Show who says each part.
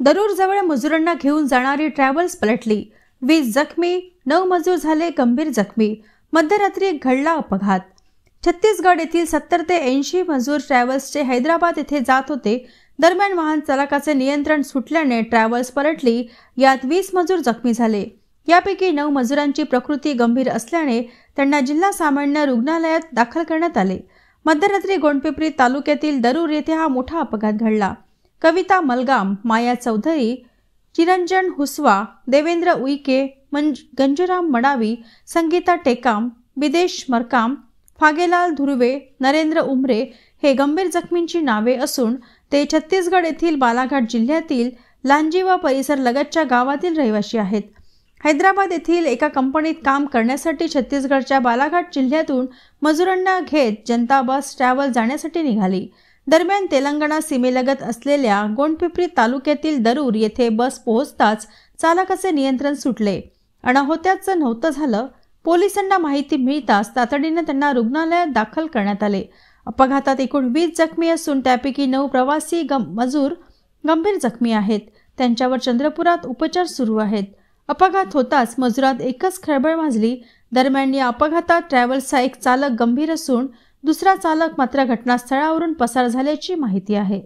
Speaker 1: दरूर जवळ मजुरांना घेऊन जाणारी ट्रॅव्हल्स पलटली। 20 जखमी, 9 मजूर झाले गंभीर जखमी। मध्यरात्री घडला अपघात। छत्तीसगड येथील 70 ते 80 मजूर ट्रॅव्हल्सचे हैदराबाद येथे जात होते। दरम्यान वाहन चालकाचे नियंत्रण सुटल्याने ट्रॅव्हल्स पलटली। यात 20 मजूर जखमी झाले। यापैकी 9 मजुरांची प्रकृती गंभीर असल्याने त्यांना जिल्हा सामान्य रुग्णालयात दाखल करण्यात आले। मध्यरात्री गोंडपिंपरी तालुक्यातील दरूर येथे हा मोठा अपघात घडला। कविता मलगाम, माया चौधरी, चिरंजन हुसवा, देवेंद्र उईके, गंजूराम मडावी, संगीता टेकाम, बिदेश मरकाम, फागेलाल धुर्वे, नरेंद्र उमरे हे गंभीर जखमींची नावे असून ते छत्तीसगड येथील बालाघाट जिल्ह्यातील लांजी व परिसर लगतच्या गावातील रहिवासी आहेत। हैदराबाद येथील एका कंपनीत काम करण्यासाठी छत्तीसगडच्या बालाघाट जिल्ह्यातून मजुरांना घेत जनता बस ट्रॅव्हल जाण्यासाठी निघाली। दरम्यान तेलंगणा सीमेलगत असलेल्या गोंडपिंपरी तालुक्यातील दरूर येथे बस पोहोचताच चालकाचे नियंत्रण सुटले। अनाहुताचं नव्हतं झालं। पोलिसांना माहिती मिळताच तातडीने त्यांना रुग्णालयात दाखल करण्यात आले। अपघातात एकूण 20 जखमी असून त्यापैकी 9 प्रवासी मजूर गंभीर जखमी आहेत। त्यांच्यावर चंद्रपुरात उपचार सुरू आहेत। अपघात होताच मजुरात एकच खळबळ माजली। दरम्यान या अपघातात ट्रॅव्हल्सचा एक चालक गंभीर असून दुसरा चालक मात्र घटनास्थळावरून पसार झाल्याची माहिती आहे।